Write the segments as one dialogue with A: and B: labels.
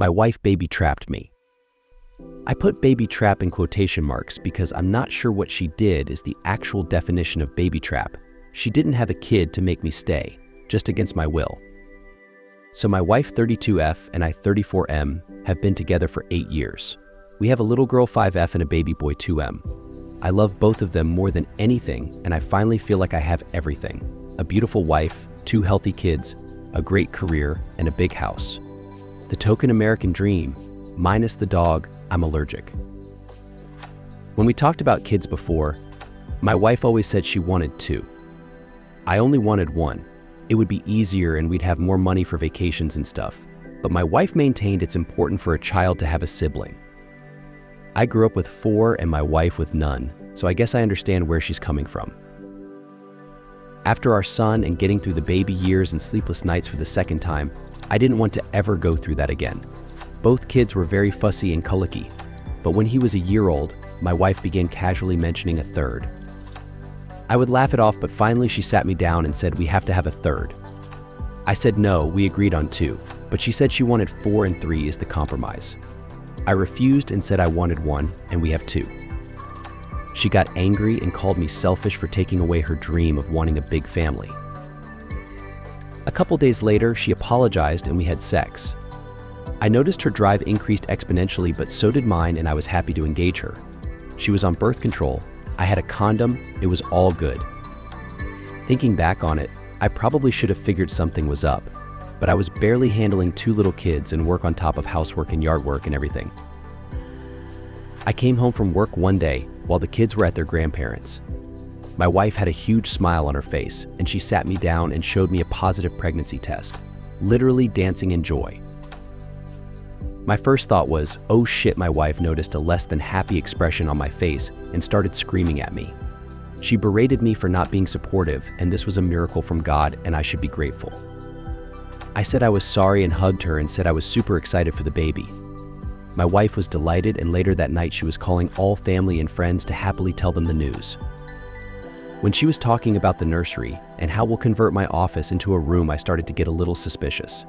A: My wife baby trapped me. I put baby trap in quotation marks because I'm not sure what she did is the actual definition of baby trap. She didn't have a kid to make me stay, just against my will. So my wife 32F and I 34M have been together for 8 years. We have a little girl 5F and a baby boy 2M. I love both of them more than anything, and I finally feel like I have everything. A beautiful wife, 2 healthy kids, a great career, and a big house. The token American dream, minus the dog, I'm allergic. When we talked about kids before, my wife always said she wanted 2. I only wanted 1. It would be easier and we'd have more money for vacations and stuff. But my wife maintained it's important for a child to have a sibling. I grew up with 4 and my wife with none, so I guess I understand where she's coming from. After our son and getting through the baby years and sleepless nights for the second time, I didn't want to ever go through that again. Both kids were very fussy and colicky, but when he was a year old, my wife began casually mentioning a third. I would laugh it off, but finally she sat me down and said we have to have a third. I said no, we agreed on 2, but she said she wanted 4 and 3 is the compromise. I refused and said I wanted 1, and we have 2. She got angry and called me selfish for taking away her dream of wanting a big family. A couple days later, she apologized and we had sex. I noticed her drive increased exponentially, but so did mine, and I was happy to engage her. She was on birth control. I had a condom. It was all good. Thinking back on it, I probably should have figured something was up, but I was barely handling 2 little kids and work on top of housework and yard work and everything. I came home from work one day while the kids were at their grandparents'. My wife had a huge smile on her face, and she sat me down and showed me a positive pregnancy test, literally dancing in joy. My first thought was, oh shit, my wife noticed a less than happy expression on my face and started screaming at me. She berated me for not being supportive, and this was a miracle from God and I should be grateful. I said I was sorry and hugged her and said I was super excited for the baby. My wife was delighted, and later that night she was calling all family and friends to happily tell them the news. When she was talking about the nursery and how we'll convert my office into a room, I started to get a little suspicious.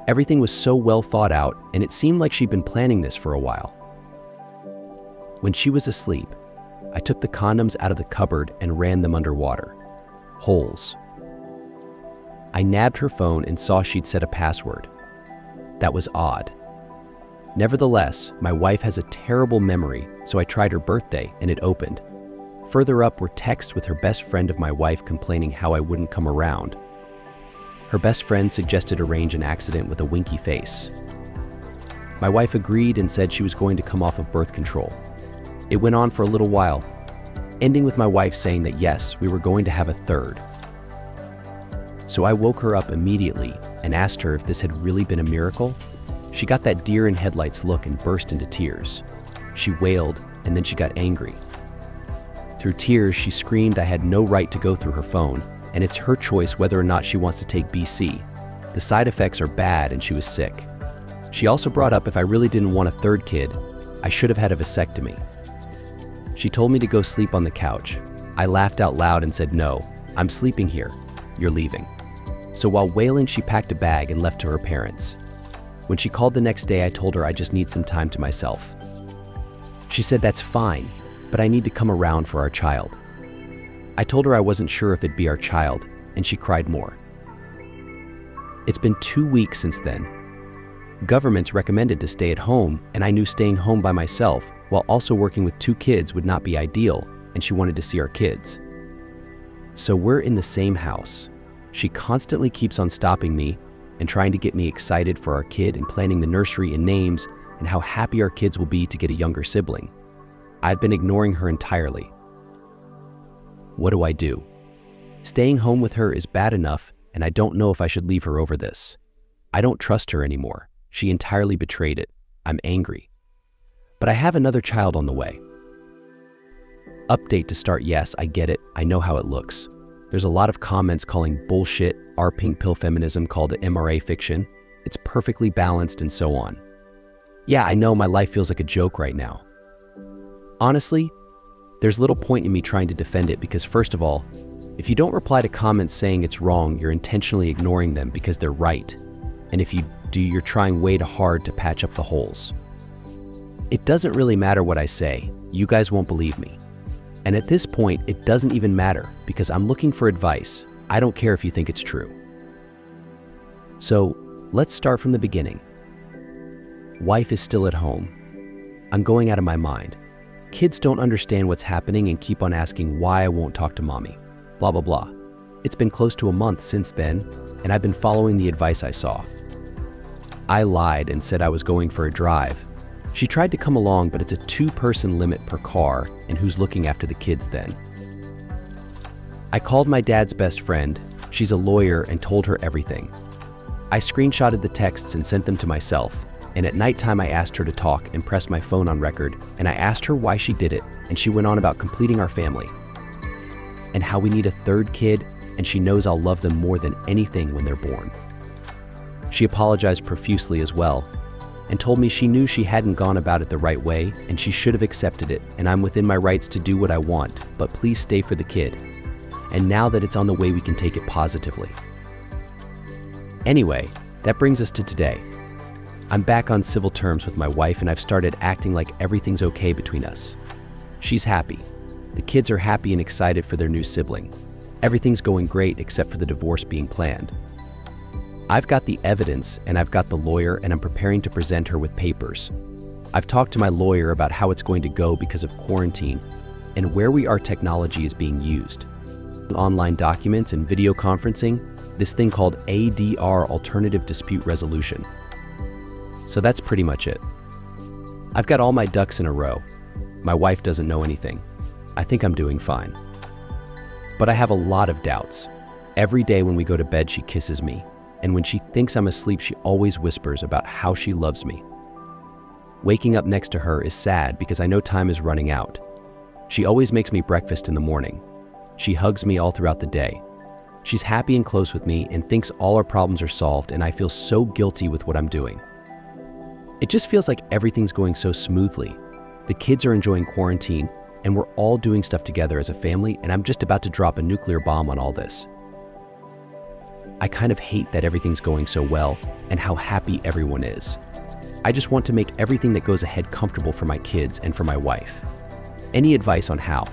A: Everything was so well thought out, and it seemed like she'd been planning this for a while. When she was asleep, I took the condoms out of the cupboard and ran them underwater. Holes. I nabbed her phone and saw she'd set a password. That was odd. Nevertheless, my wife has a terrible memory, so I tried her birthday and it opened. Further up were texts with her best friend of my wife complaining how I wouldn't come around. Her best friend suggested arrange an accident with a winky face. My wife agreed and said she was going to come off of birth control. It went on for a little while, ending with my wife saying that yes, we were going to have a third. So I woke her up immediately and asked her if this had really been a miracle. She got that deer in headlights look and burst into tears. She wailed, and then she got angry. Through tears, she screamed I had no right to go through her phone, and it's her choice whether or not she wants to take BC. The side effects are bad and she was sick. She also brought up if I really didn't want a third kid, I should have had a vasectomy. She told me to go sleep on the couch. I laughed out loud and said, no, I'm sleeping here. You're leaving. So while wailing, she packed a bag and left to her parents. When she called the next day, I told her I just need some time to myself. She said that's fine, but I need to come around for our child. I told her I wasn't sure if it'd be our child, and she cried more. It's been 2 weeks since then. Governments recommended to stay at home, and I knew staying home by myself while also working with 2 kids would not be ideal, and she wanted to see our kids. So we're in the same house. She constantly keeps on stopping me and trying to get me excited for our kid and planning the nursery and names and how happy our kids will be to get a younger sibling. I've been ignoring her entirely. What do I do? Staying home with her is bad enough, and I don't know if I should leave her over this. I don't trust her anymore. She entirely betrayed it. I'm angry. But I have another child on the way. Update to start. Yes, I get it. I know how it looks. There's a lot of comments calling bullshit our pink pill feminism called it MRA fiction. It's perfectly balanced and so on. Yeah, I know my life feels like a joke right now. Honestly, there's little point in me trying to defend it because first of all, if you don't reply to comments saying it's wrong, you're intentionally ignoring them because they're right. And if you you're trying way too hard to patch up the holes. It doesn't really matter what I say, you guys won't believe me. And at this point, it doesn't even matter because I'm looking for advice. I don't care if you think it's true. So let's start from the beginning. Wife is still at home. I'm going out of my mind. Kids don't understand what's happening and keep on asking why I won't talk to mommy. Blah, blah, blah. It's been close to a month since then, and I've been following the advice I saw. I lied and said I was going for a drive. She tried to come along, but it's a 2-person limit per car, and who's looking after the kids then? I called my dad's best friend. She's a lawyer, and told her everything. I screenshotted the texts and sent them to myself, and at nighttime I asked her to talk and pressed my phone on record, and I asked her why she did it, and she went on about completing our family and how we need a 3rd kid, and she knows I'll love them more than anything when they're born. She apologized profusely as well, and told me she knew she hadn't gone about it the right way and she should have accepted it, and I'm within my rights to do what I want, but please stay for the kid. And now that it's on the way, we can take it positively. Anyway, that brings us to today. I'm back on civil terms with my wife, and I've started acting like everything's okay between us. She's happy. The kids are happy and excited for their new sibling. Everything's going great except for the divorce being planned. I've got the evidence and I've got the lawyer, and I'm preparing to present her with papers. I've talked to my lawyer about how it's going to go because of quarantine and where technology is being used. Online documents and video conferencing, this thing called ADR, Alternative Dispute Resolution. So that's pretty much it. I've got all my ducks in a row. My wife doesn't know anything. I think I'm doing fine. But I have a lot of doubts. Every day when we go to bed, she kisses me. And when she thinks I'm asleep, she always whispers about how she loves me. Waking up next to her is sad because I know time is running out. She always makes me breakfast in the morning. She hugs me all throughout the day. She's happy and close with me and thinks all our problems are solved, and I feel so guilty with what I'm doing. It just feels like everything's going so smoothly. The kids are enjoying quarantine, and we're all doing stuff together as a family, and I'm just about to drop a nuclear bomb on all this. I kind of hate that everything's going so well and how happy everyone is. I just want to make everything that goes ahead comfortable for my kids and for my wife. Any advice on how?